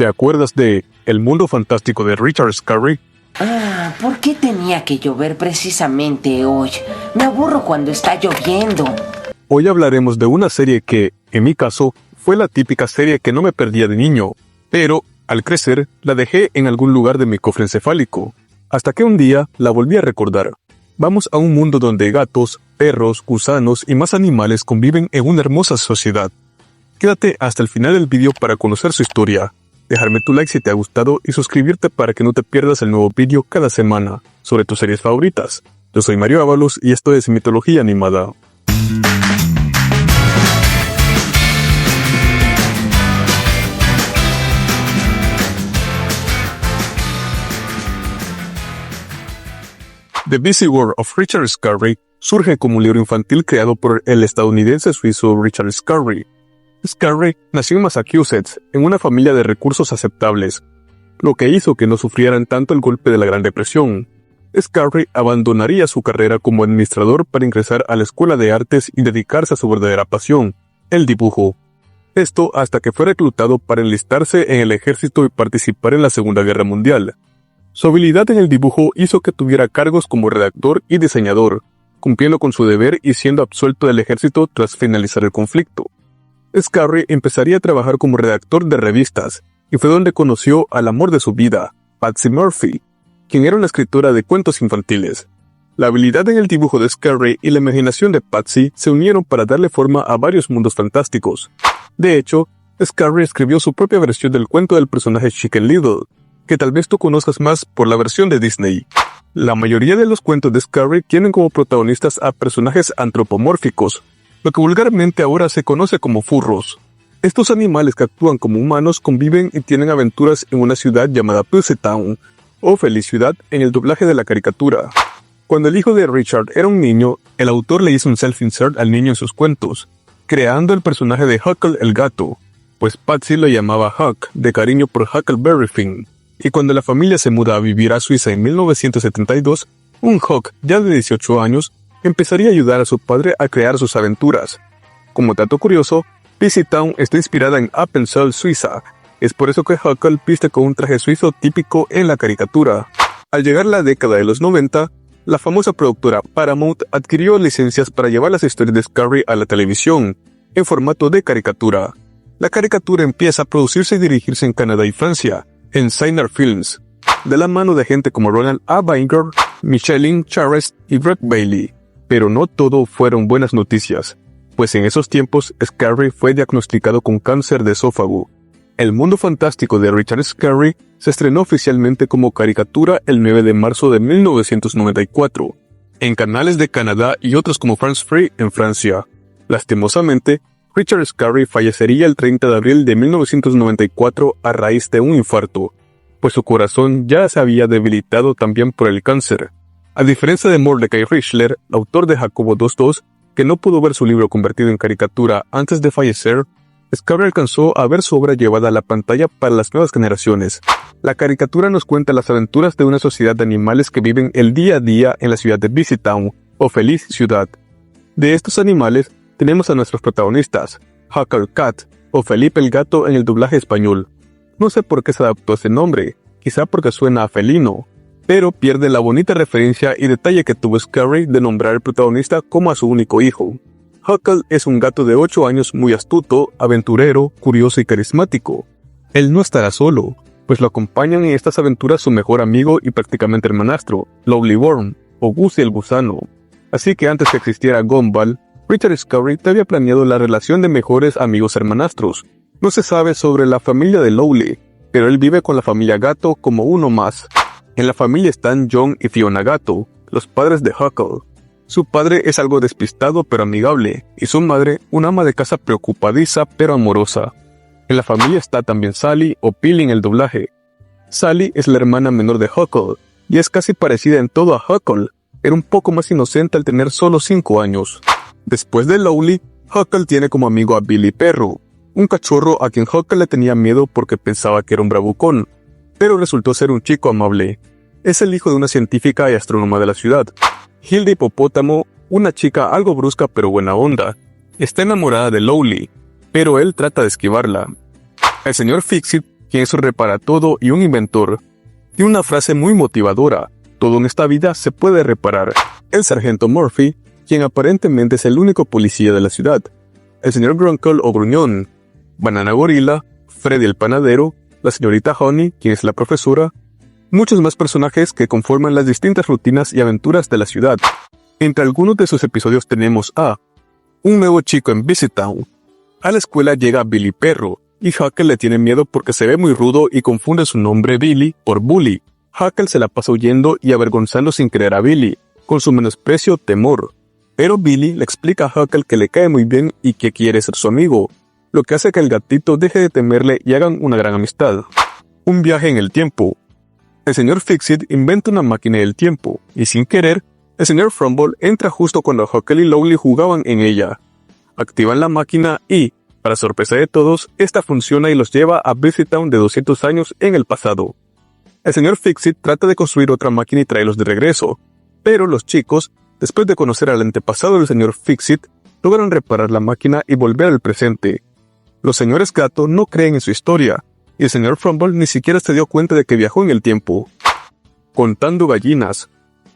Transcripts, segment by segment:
¿Te acuerdas de El mundo fantástico de Richard Scarry? ¿Por qué tenía que llover precisamente hoy? Me aburro cuando está lloviendo. Hoy hablaremos de una serie que, en mi caso, fue la típica serie que no me perdía de niño, pero, al crecer, la dejé en algún lugar de mi cofre encefálico, hasta que un día la volví a recordar. Vamos a un mundo donde gatos, perros, gusanos y más animales conviven en una hermosa sociedad. Quédate hasta el final del vídeo para conocer su historia. Dejarme tu like si te ha gustado y suscribirte para que no te pierdas el nuevo vídeo cada semana sobre tus series favoritas. Yo soy Mario Ábalos y esto es Mitología Animada. The Busy World of Richard Scarry surge como un libro infantil creado por el estadounidense suizo Richard Scarry. Scarry nació en Massachusetts, en una familia de recursos aceptables, lo que hizo que no sufrieran tanto el golpe de la Gran Depresión. Scarry abandonaría su carrera como administrador para ingresar a la Escuela de Artes y dedicarse a su verdadera pasión, el dibujo. Esto hasta que fue reclutado para enlistarse en el ejército y participar en la Segunda Guerra Mundial. Su habilidad en el dibujo hizo que tuviera cargos como redactor y diseñador, cumpliendo con su deber y siendo absuelto del ejército tras finalizar el conflicto. Scarry empezaría a trabajar como redactor de revistas, y fue donde conoció al amor de su vida, Patsy Murphy, quien era una escritora de cuentos infantiles. La habilidad en el dibujo de Scarry y la imaginación de Patsy se unieron para darle forma a varios mundos fantásticos. De hecho, Scarry escribió su propia versión del cuento del personaje Chicken Little, que tal vez tú conozcas más por la versión de Disney. La mayoría de los cuentos de Scarry tienen como protagonistas a personajes antropomórficos, lo que vulgarmente ahora se conoce como furros. Estos animales que actúan como humanos conviven y tienen aventuras en una ciudad llamada Pussytown, o Feliz Ciudad en el doblaje de la caricatura. Cuando el hijo de Richard era un niño, el autor le hizo un self-insert al niño en sus cuentos, creando el personaje de Huckle el gato, pues Patsy lo llamaba Huck, de cariño por Huckleberry Finn. Y cuando la familia se muda a vivir a Suiza en 1972, un Huck, ya de 18 años, empezaría a ayudar a su padre a crear sus aventuras. Como dato curioso, Pussytown está inspirada en Appenzell, Suiza. Es por eso que Huckle viste con un traje suizo típico en la caricatura. Al llegar la década de los 90, la famosa productora Paramount adquirió licencias para llevar las historias de Scarry a la televisión, en formato de caricatura. La caricatura empieza a producirse y dirigirse en Canadá y Francia, en Cynar Films, de la mano de gente como Ronald A. Banger, Micheline Charest y Brett Bailey. Pero no todo fueron buenas noticias, pues en esos tiempos Scarry fue diagnosticado con cáncer de esófago. El mundo fantástico de Richard Scarry se estrenó oficialmente como caricatura el 9 de marzo de 1994, en canales de Canadá y otros como France Free en Francia. Lastimosamente, Richard Scarry fallecería el 30 de abril de 1994 a raíz de un infarto, pues su corazón ya se había debilitado también por el cáncer. A diferencia de Mordecai Richler, autor de Jacobo 2.2, que no pudo ver su libro convertido en caricatura antes de fallecer, Scarry alcanzó a ver su obra llevada a la pantalla para las nuevas generaciones. La caricatura nos cuenta las aventuras de una sociedad de animales que viven el día a día en la ciudad de Pussytown, o Feliz Ciudad. De estos animales, tenemos a nuestros protagonistas, Huckle Cat, o Felipe el Gato en el doblaje español. No sé por qué se adaptó ese nombre, quizá porque suena a felino, pero pierde la bonita referencia y detalle que tuvo Scarry de nombrar al protagonista como a su único hijo. Huckle es un gato de 8 años muy astuto, aventurero, curioso y carismático. Él no estará solo, pues lo acompañan en estas aventuras su mejor amigo y prácticamente hermanastro, Lovely Worm, o Gussie el gusano. Así que antes que existiera Gumball, Richard Scarry había planeado la relación de mejores amigos hermanastros. No se sabe sobre la familia de Lowly, pero él vive con la familia Gato como uno más. En la familia están John y Fiona Gato, los padres de Huckle. Su padre es algo despistado pero amigable, y su madre una ama de casa preocupadiza pero amorosa. En la familia está también Sally o Pilly en el doblaje. Sally es la hermana menor de Huckle, y es casi parecida en todo a Huckle, era un poco más inocente al tener solo 5 años. Después de Lowly, Huckle tiene como amigo a Billy Perro, un cachorro a quien Huckle le tenía miedo porque pensaba que era un bravucón, pero resultó ser un chico amable. Es el hijo de una científica y astrónoma de la ciudad. Hilda Hipopótamo, una chica algo brusca pero buena onda, está enamorada de Lowly, pero él trata de esquivarla. El señor Fixit quien es un repara todo y un inventor. Tiene una frase muy motivadora: todo en esta vida se puede reparar. El sargento Murphy, quien aparentemente es el único policía de la ciudad. El señor Grunkle o Gruñón, Banana Gorila, Freddy el panadero, la señorita Honey, quien es la profesora, muchos más personajes que conforman las distintas rutinas y aventuras de la ciudad. Entre algunos de sus episodios tenemos a un nuevo chico en Visit Town. A la escuela llega Billy Perro, y Huckle le tiene miedo porque se ve muy rudo y confunde su nombre Billy por Bully. Huckle se la pasa huyendo y avergonzando sin querer a Billy, con su menosprecio temor. Pero Billy le explica a Huckle que le cae muy bien y que quiere ser su amigo, lo que hace que el gatito deje de temerle y hagan una gran amistad. Un viaje en el tiempo. El señor Fixit inventa una máquina del tiempo, y sin querer, el señor Frumble entra justo cuando Huckle y Lowly jugaban en ella. Activan la máquina y, para sorpresa de todos, esta funciona y los lleva a Visit Town de 200 años en el pasado. El señor Fixit trata de construir otra máquina y traerlos de regreso, pero los chicos, después de conocer al antepasado del señor Fixit, logran reparar la máquina y volver al presente. Los señores Gato no creen en su historia, y el señor Frumble ni siquiera se dio cuenta de que viajó en el tiempo. Contando gallinas.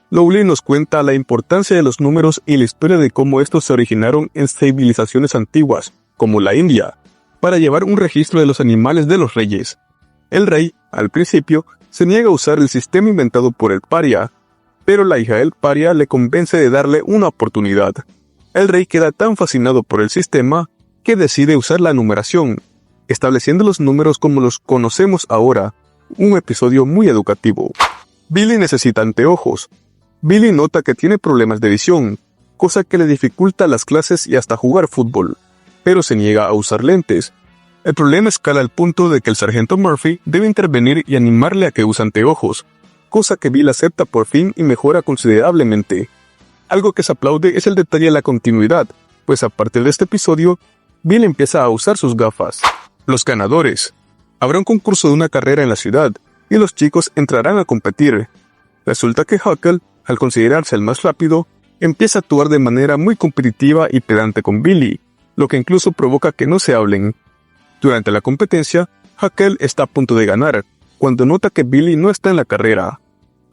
Lowly nos cuenta la importancia de los números y la historia de cómo estos se originaron en civilizaciones antiguas, como la India, para llevar un registro de los animales de los reyes. El rey, al principio, se niega a usar el sistema inventado por el paria, pero la hija del paria le convence de darle una oportunidad. El rey queda tan fascinado por el sistema que decide usar la numeración, estableciendo los números como los conocemos ahora, un episodio muy educativo. Billy necesita anteojos. Billy nota que tiene problemas de visión, cosa que le dificulta las clases y hasta jugar fútbol, pero se niega a usar lentes. El problema escala al punto de que el sargento Murphy debe intervenir y animarle a que use anteojos, cosa que Bill acepta por fin y mejora considerablemente. Algo que se aplaude es el detalle de la continuidad, pues a partir de este episodio, Bill empieza a usar sus gafas. Los ganadores. Habrá un concurso de una carrera en la ciudad, y los chicos entrarán a competir. Resulta que Huckle, al considerarse el más rápido, empieza a actuar de manera muy competitiva y pedante con Billy, lo que incluso provoca que no se hablen. Durante la competencia, Huckle está a punto de ganar, cuando nota que Billy no está en la carrera.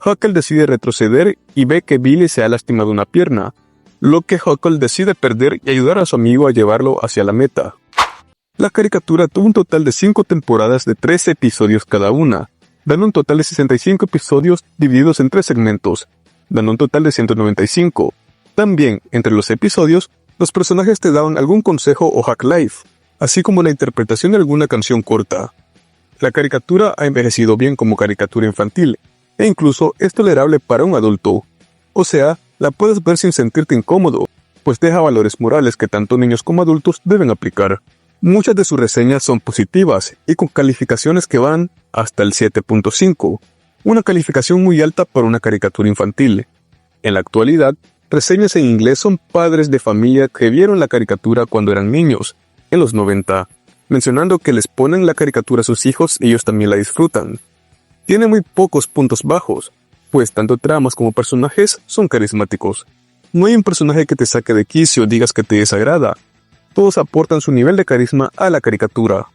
Huckle decide retroceder y ve que Billy se ha lastimado una pierna, lo que Huckle decide perder y ayudar a su amigo a llevarlo hacia la meta. La caricatura tuvo un total de 5 temporadas de 13 episodios cada una, dando un total de 65 episodios divididos en 3 segmentos, dando un total de 195. También, entre los episodios, los personajes te daban algún consejo o hack life, así como la interpretación de alguna canción corta. La caricatura ha envejecido bien como caricatura infantil, e incluso es tolerable para un adulto. O sea, la puedes ver sin sentirte incómodo, pues deja valores morales que tanto niños como adultos deben aplicar. Muchas de sus reseñas son positivas y con calificaciones que van hasta el 7.5, una calificación muy alta para una caricatura infantil. En la actualidad, reseñas en inglés son padres de familia que vieron la caricatura cuando eran niños, en los 90, mencionando que les ponen la caricatura a sus hijos y ellos también la disfrutan. Tiene muy pocos puntos bajos, pues tanto tramas como personajes son carismáticos. No hay un personaje que te saque de quicio o digas que te desagrada. Todos aportan su nivel de carisma a la caricatura.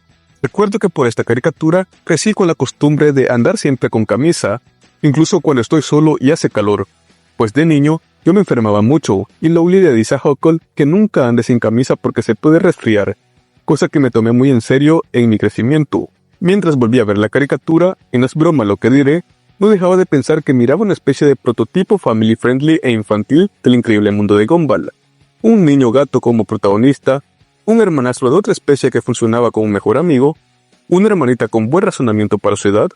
Recuerdo que por esta caricatura crecí con la costumbre de andar siempre con camisa, incluso cuando estoy solo y hace calor, pues de niño yo me enfermaba mucho y Lowly le dice a Huckle que nunca ande sin camisa porque se puede resfriar, cosa que me tomé muy en serio en mi crecimiento. Mientras volví a ver la caricatura, y no es broma lo que diré, no dejaba de pensar que miraba una especie de prototipo family friendly e infantil del increíble mundo de Gumball. Un niño gato como protagonista, un hermanastro de otra especie que funcionaba como un mejor amigo, una hermanita con buen razonamiento para su edad,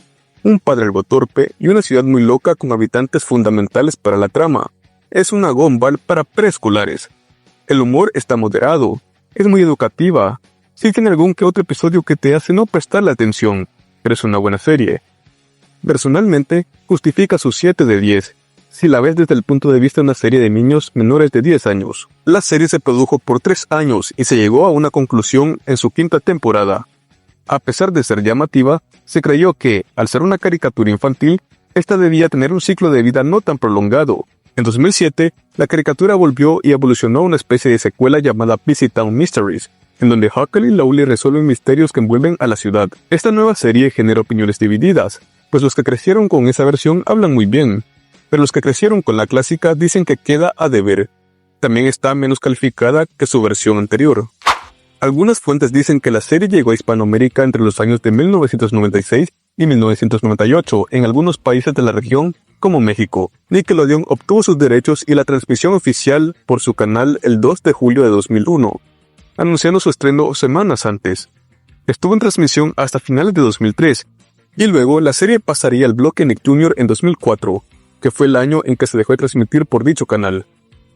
un padre algo torpe y una ciudad muy loca con habitantes fundamentales para la trama. Es una Gumball para preescolares. El humor está moderado, es muy educativa, sí tiene algún que otro episodio que te hace no prestarle atención, pero es una buena serie. Personalmente, justifica su 7 de 10, si la ves desde el punto de vista de una serie de niños menores de 10 años. La serie se produjo por 3 años y se llegó a una conclusión en su 5ª temporada. A pesar de ser llamativa, se creyó que, al ser una caricatura infantil, esta debía tener un ciclo de vida no tan prolongado. En 2007, la caricatura volvió y evolucionó a una especie de secuela llamada Visit Town Mysteries, en donde Huckle y Lowly resuelven misterios que envuelven a la ciudad. Esta nueva serie genera opiniones divididas, pues los que crecieron con esa versión hablan muy bien, pero los que crecieron con la clásica dicen que queda a deber. También está menos calificada que su versión anterior. Algunas fuentes dicen que la serie llegó a Hispanoamérica entre los años de 1996 y 1998 en algunos países de la región, como México. Nickelodeon obtuvo sus derechos y la transmisión oficial por su canal el 2 de julio de 2001, anunciando su estreno semanas antes. Estuvo en transmisión hasta finales de 2003, y luego la serie pasaría al bloque Nick Jr. en 2004, que fue el año en que se dejó de transmitir por dicho canal.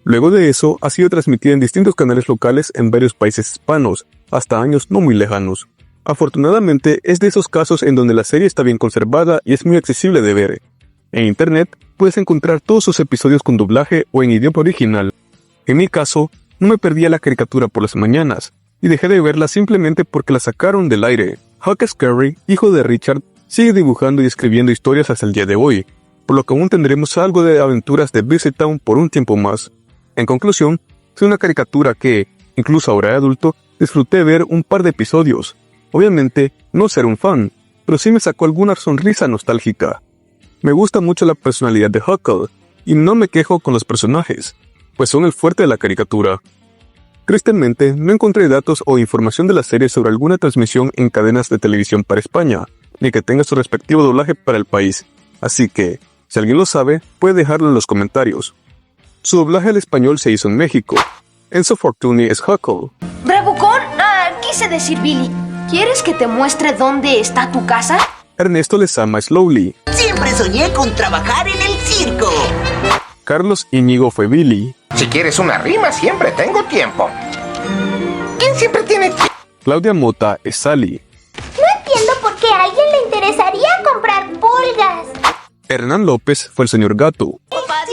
Luego de eso, ha sido transmitida en distintos canales locales en varios países hispanos, hasta años no muy lejanos. Afortunadamente, es de esos casos en donde la serie está bien conservada y es muy accesible de ver. En internet, puedes encontrar todos sus episodios con doblaje o en idioma original. En mi caso, no me perdía la caricatura por las mañanas, y dejé de verla simplemente porque la sacaron del aire. Huck Scarry, hijo de Richard, sigue dibujando y escribiendo historias hasta el día de hoy, por lo que aún tendremos algo de aventuras de Busy Town por un tiempo más. En conclusión, es una caricatura que, incluso ahora de adulto, disfruté ver un par de episodios. Obviamente, no ser un fan, pero sí me sacó alguna sonrisa nostálgica. Me gusta mucho la personalidad de Huckle, y no me quejo con los personajes, pues son el fuerte de la caricatura. Tristemente, no encontré datos o información de la serie sobre alguna transmisión en cadenas de televisión para España, ni que tenga su respectivo doblaje para el país, así que, si alguien lo sabe, puede dejarlo en los comentarios. Su doblaje al español se hizo en México. Enzo Fortuny es Huckle. ¿Bravucón? Quise decir Billy. ¿Quieres que te muestre dónde está tu casa? Ernesto Lezama es Lowly. Siempre soñé con trabajar en el circo. Carlos Íñigo fue Billy. Si quieres una rima, siempre tengo tiempo. ¿Quién siempre tiene tiempo? Claudia Mota es Sally. No entiendo por qué a alguien le interesaría comprar pulgas. Hernán López fue el señor Gato.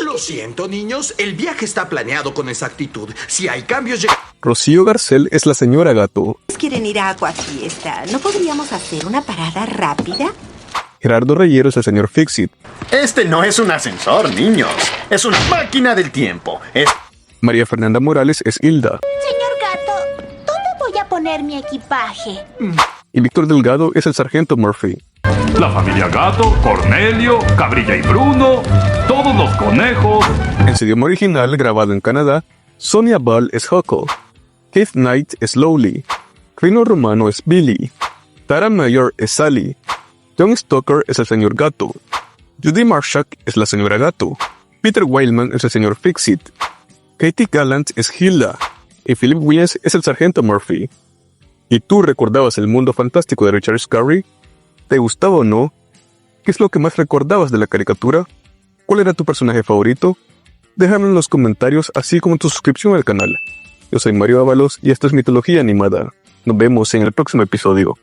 Lo siento, niños, el viaje está planeado con exactitud. Si hay cambios... Rocío Garcel es la señora Gato. ¿Quieren ir a Acuafiesta? ¿No podríamos hacer una parada rápida? Gerardo Reyero es el señor Fixit. Este no es un ascensor, niños. Es una máquina del tiempo. María Fernanda Morales es Hilda. Señor Gato, ¿dónde voy a poner mi equipaje? Y Víctor Delgado es el sargento Murphy. La familia Gato, Cornelio, Cabrilla y Bruno, todos los conejos. En su idioma original, grabado en Canadá, Sonia Ball es Huckle. Keith Knight es Lowly. Rino Romano es Billy. Tara Mayer es Sally. John Stoker es el señor Gato. Judy Marshak es la señora Gato. Peter Wildman es el señor Fixit. Katie Gallant es Hilda. Y Philip Wiens es el sargento Murphy. ¿Y tú recordabas el mundo fantástico de Richard Scarry? ¿Te gustaba o no? ¿Qué es lo que más recordabas de la caricatura? ¿Cuál era tu personaje favorito? Déjame en los comentarios, así como tu suscripción al canal. Yo soy Mario Ábalos y esto es Mitología Animada. Nos vemos en el próximo episodio.